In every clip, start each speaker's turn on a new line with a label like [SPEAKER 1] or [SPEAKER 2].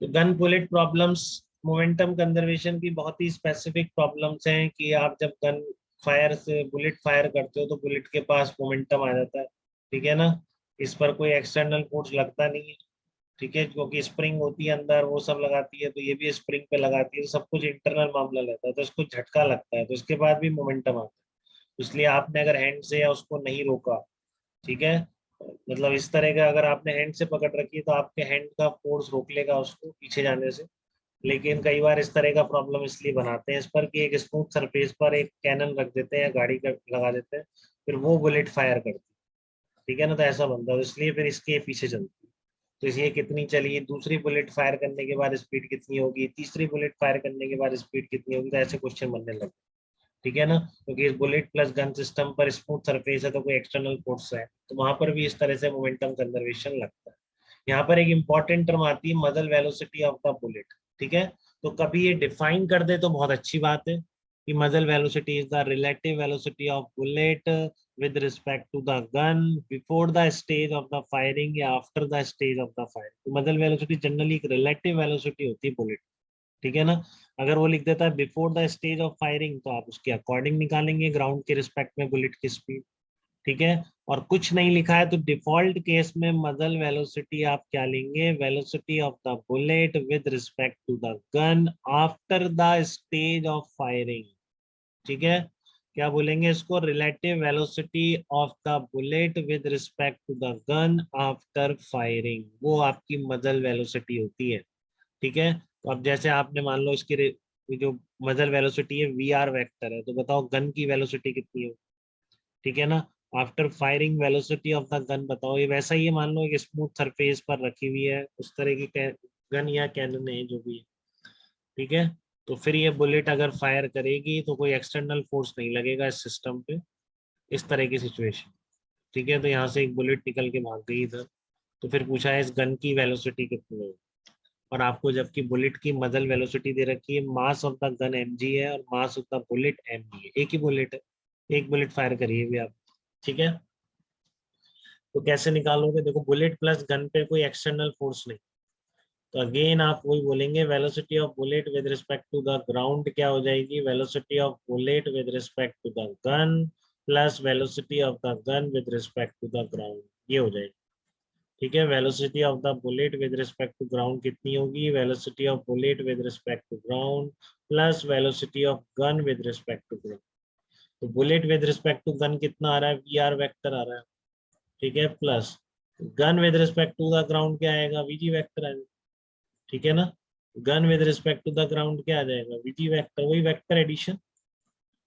[SPEAKER 1] तो gun bullet problems momentum conservation की बहुत ही स्पेसिफिक प्रॉब्लम्स हैं कि आप जब गन फायर से बुलेट फायर करते हो तो बुलेट के पास मोमेंटम आ जाता है। ठीक है ना। इस पर कोई एक्सटर्नल फोर्स लगता नहीं है। ठीक है, क्योंकि स्प्रिंग होती है अंदर, वो सब लगाती है, तो ये भी स्प्रिंग पे लगाती है, तो सब कुछ इंटरनल मामला रहता है, तो इसको झटका लगता है, तो इसके बाद भी मोमेंटम आता है। इसलिए आपने अगर हैंड से या उसको नहीं रोका, ठीक है, मतलब इस तरह का अगर आपने हैंड से पकड़ रखी है तो आपके हैंड का फोर्स रोक लेगा उसको पीछे जाने से। लेकिन कई बार इस तरह का प्रॉब्लम इसलिए बनाते हैं इस पर कि एक स्मूथ सरफेस पर एक कैनन रख देते हैं या गाड़ी का लगा देते हैं, फिर वो बुलेट फायर करती है। ठीक है ना, तो ऐसा बनता है, तो इसलिए फिर इसके पीछे चलती है। तो इसलिए कितनी चली, दूसरी बुलेट फायर करने के बाद स्पीड कितनी होगी, तीसरी बुलेट फायर करने के बाद स्पीड कितनी होगी, तो ऐसे क्वेश्चन बनने लगे। ठीक है ना, क्योंकि इस बुलेट प्लस गन सिस्टम पर स्मूथ सरफेस है तो कोई एक्सटर्नल फोर्स है, तो वहां पर भी इस तरह से मोमेंटम कंजर्वेशन लगता है। यहाँ पर एक इंपॉर्टेंट टर्म आती है, मदल वेलोसिटी ऑफ द बुलेट। ठीक है, तो कभी ये डिफाइन कर दे तो बहुत अच्छी बात है कि muzzle velocity is the relative velocity of bullet with respect to the gun before the stage of the firing या after the stage of the firing। तो मदल वेलोसिटी जनरली एक रिलेटिव वेलोसिटी होती है बुलेट। ठीक है ना। अगर वो लिख देता है before the stage of firing तो आप उसके अकॉर्डिंग निकालेंगे ग्राउंड के रिस्पेक्ट में बुलेट की स्पीड। ठीक है, और कुछ नहीं लिखा है तो डिफॉल्ट केस में मदल वेलोसिटी आप क्या लेंगे, velocity of the bullet with respect to the gun after the stage of firing. ठीक है, क्या बोलेंगे इसको, relative velocity of the bullet with respect to the gun after firing, वो आपकी मदल वेलोसिटी होती है। ठीक है, तो अब जैसे आपने मान लो इसकी जो मदल वेलोसिटी है वी आर वेक्टर है, तो बताओ गन की वेलोसिटी कितनी है। ठीक है ना, after firing velocity of the gun बताओ। ये वैसा ही है, मान लो एक स्मूथ सरफेस पर रखी हुई है उस तरह की गन या कैनन है जो भी है। ठीक है, तो फिर ये बुलेट अगर फायर करेगी तो कोई एक्सटर्नल फोर्स नहीं लगेगा इस सिस्टम पे, इस तरह की सिचुएशन। ठीक है, तो यहाँ से एक बुलेट निकल के भाग गई इधर, तो फिर पूछा है इस गन की वेलोसिटी कितनी है, और आपको जबकि बुलेट की मदल वेलोसिटी दे रखी है, मास ऑफ द गन mg है और मास ऑफ द बुलेट mb है, एक ही बुलेट है, एक बुलेट फायर करिए भी आप। ठीक है, तो कैसे निकालोगे, देखो बुलेट प्लस गन पे कोई एक्सटर्नल फोर्स नहीं, तो अगेन आप वही बोलेंगे velocity of bullet with respect to the ground क्या हो जाएगी, velocity of bullet with respect to the gun plus velocity of the gun with respect to the ground, ये हो जाएगी। ठीक है, velocity of the bullet with respect to ground कितनी होगी, velocity of bullet with respect to ground plus velocity of gun with respect to ground. तो bullet with respect to gun कितना आ रहा है, वी आर वेक्टर आ रहा है। ठीक है, plus gun with respect to the ground क्या आएगा, वीजी वेक्टर आएगा। ठीक है ना, gun with respect to the ground क्या आ जाएगा, वीजी वेक्टर, वही वेक्टर एडिशन।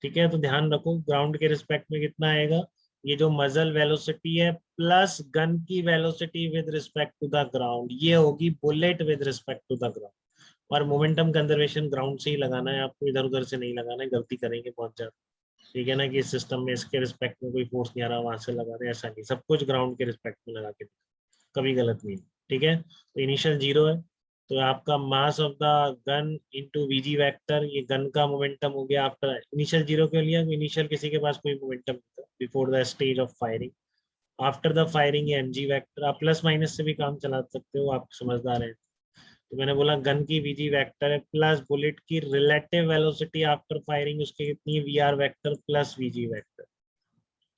[SPEAKER 1] ठीक है, तो ध्यान रखो ग्राउंड के रिस्पेक्ट में कितना आएगा, ये जो मजल वेलोसिटी है प्लस गन की velocity with respect to the ground, ये होगी bullet with respect to the ground. और मोमेंटम कंजर्वेशन ग्राउंड से ही लगाना है आपको, इधर उधर से नहीं लगाना है, गलती करेंगे बहुत ज्यादा। ठीक है ना, कि इस सिस्टम में इसके रिस्पेक्ट में कोई फोर्स नहीं आ रहा वहां से लगा रहे, ऐसा नहीं, सब कुछ ग्राउंड के रिस्पेक्ट में लगा के, कभी गलत नहीं। ठीक है, तो इनिशियल जीरो है, तो आपका mass of the gun into V G vector, ये गन का मोमेंटम हो गया आफ्टर, इनिशियल जीरो क्यों लिया, इनिशियल किसी के पास कोई मोमेंटम नहीं था before the stage of firing. After the firing ये एमजी वेक्टर, आप प्लस माइनस से भी काम चला सकते हो, आप समझदार हैं। तो मैंने बोला गन की वीजी वेक्टर है प्लस बुलेट की रिलेटिव वेलोसिटी आफ्टर फायरिंग उसकी कितनी है, V R vector plus V G vector.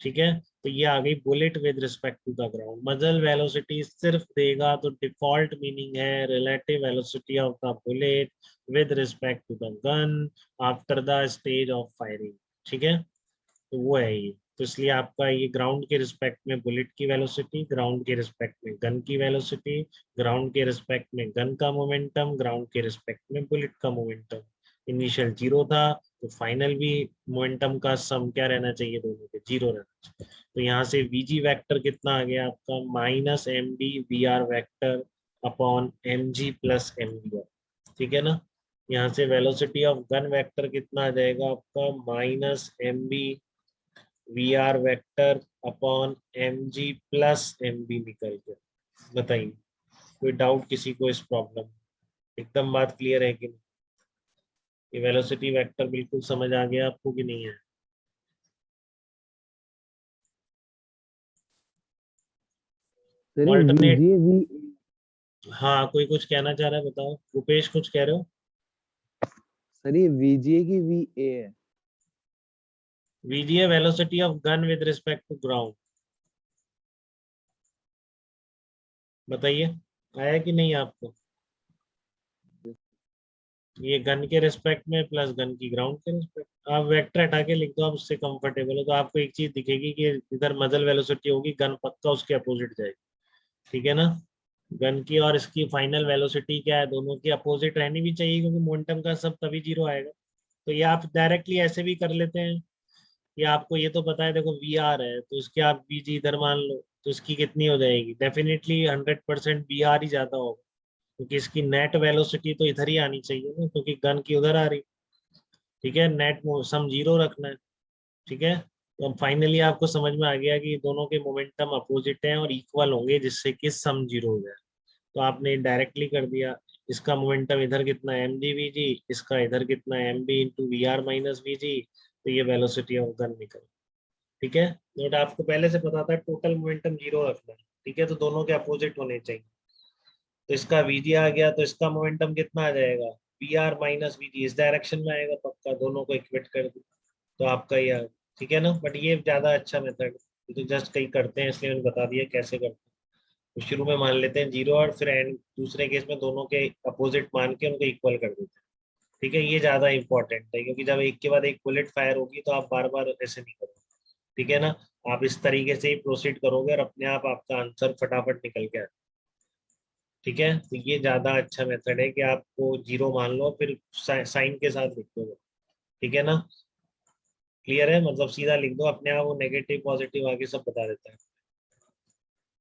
[SPEAKER 1] ठीक है, तो ये आ गई bullet with respect to the ground. Muzzle velocity सिर्फ देगा तो डिफॉल्ट मीनिंग है relative velocity of the bullet with respect to the gun after the stage of firing. ठीक है, तो वो है ये, तो इसलिए आपका ये ग्राउंड के रिस्पेक्ट में बुलेट की वेलोसिटी, ग्राउंड के रिस्पेक्ट में गन की वेलोसिटी, ग्राउंड के रिस्पेक्ट में गन का मोमेंटम, ग्राउंड के रिस्पेक्ट में बुलेट का मोमेंटम। इनिशियल जीरो था तो फाइनल भी मोमेंटम का सम क्या रहना चाहिए, दोनों के जीरो रहना चाहिए। तो यहाँ से वीजी वेक्टर कितना आ गया आपका, minus M B V R vector upon M G plus M V R. ठीक है ना, यहाँ से वेलोसिटी ऑफ गन वेक्टर कितना आ जाएगा आपका, minus M B V R vector upon M G plus M B निकल गया। बताइए, कोई डाउट किसी को इस प्रॉब्लम, एकदम बात क्लियर है कि नहीं, ये वेलोसिटी वेक्टर बिल्कुल समझ आ गया आपको कि नहीं है।
[SPEAKER 2] सर ये
[SPEAKER 1] ऑल्टरनेट,
[SPEAKER 2] वीजे वी
[SPEAKER 1] हाँ, कोई कुछ कहना चाह रहा है, बताओ। रुपेश कुछ कह रहे हो?
[SPEAKER 2] सर ये वीजीए की वीए है।
[SPEAKER 1] V G A velocity of gun with respect to ground. बताइए, आया कि नहीं आपको? ये गन के रिस्पेक्ट में प्लस गन की ग्राउंड के रिस्पेक्ट। आप वेक्टर हटा के लिख दो, आप उससे कंफर्टेबल हो तो आपको एक चीज दिखेगी कि इधर मजल वेलोसिटी होगी, गन पक्का उसके अपोजिट जाएगी। ठीक है ना? गन की और इसकी फाइनल वेलोसिटी क्या है, दोनों की अपोजिट रहनी भी चाहिए, क्योंकि मोमेंटम का सब तभी जीरो आएगा। तो ये आप डायरेक्टली ऐसे भी कर लेते हैं। या आपको ये तो पता है, देखो वी आर है तो इसके आप वी जी इधर मान लो, तो इसकी कितनी हो जाएगी? डेफिनेटली 100% वी आर ही ज्यादा होगा, क्योंकि इसकी नेट वेलोसिटी तो इधर ही आनी चाहिए ना, क्योंकि गन की उधर आ रही। ठीक है, नेट सम जीरो रखना है। ठीक है, तो अब फाइनली आपको समझ में आ गया कि दोनों के मोमेंटम अपोजिट हैं और इक्वल होंगे, जिससे कि सम जीरो हो जाए। तो आपने डायरेक्टली कर दिया। इसका मोमेंटम इधर कितना है, एम जी वी जी, इसका इधर कितना है, M B into V R minus V G. तो ये वेलोसिटी ऑफ गन निकल। ठीक है, बट आपको पहले से पता था टोटल मोमेंटम जीरो रखना है। ठीक है, तो दोनों के अपोजिट होने चाहिए। तो इसका वीजी आ गया, तो इसका मोमेंटम कितना आ जाएगा? वी आर माइनस वीजी, इस डायरेक्शन में आएगा पक्का, दोनों को इक्वेट कर दो तो आपका ये ठीक है ना? बट ये ज्यादा अच्छा मेथड है, तो जस्ट कहीं करते हैं इसलिए मैंने बता दिया कैसे करते हैं। तो शुरू में मान लेते हैं जीरो, और फिर एंड दूसरे केस में दोनों के अपोजिट मान के उनको इक्वल कर देते हैं। ठीक है, ये ज्यादा इंपॉर्टेंट है, क्योंकि जब एक के बाद एक बुलेट फायर होगी तो आप बार बार ऐसे नहीं करोगे। ठीक है ना? आप इस तरीके से ही प्रोसीड करोगे और अपने आप आपका आंसर फटाफट निकल के आएगा। ठीक है, तो ये ज्यादा अच्छा मेथड है कि आपको जीरो मान लो फिर साइन के साथ लिख दो। ठीक है ना? क्लियर है? मतलब सीधा लिख दो, अपने आप वो नेगेटिव पॉजिटिव आगे सब बता देता है।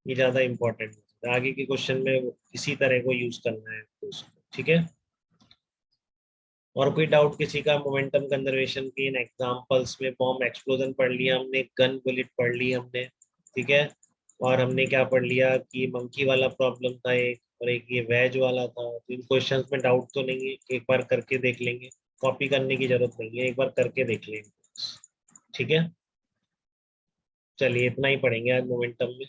[SPEAKER 1] ये ज्यादा इंपॉर्टेंट है, आगे के क्वेश्चन में इसी तरह को यूज करना है तो उसको। ठीक है, और कोई डाउट किसी का मोमेंटम कंजर्वेशन की इन एग्जांपल्स में? बॉम्ब एक्सप्लोजन पढ़ लिया हमने, गन बुलेट पढ़ ली हमने। ठीक है, और हमने क्या पढ़ लिया कि मंकी वाला प्रॉब्लम था एक, और एक ये वेज वाला था। तो इन क्वेश्चंस में डाउट तो नहीं है, एक बार करके देख लेंगे। कॉपी करने की जरूरत नहीं है, एक बार करके देख लेंगे। ठीक है, चलिए इतना ही पढ़ेंगे आज मोमेंटम में।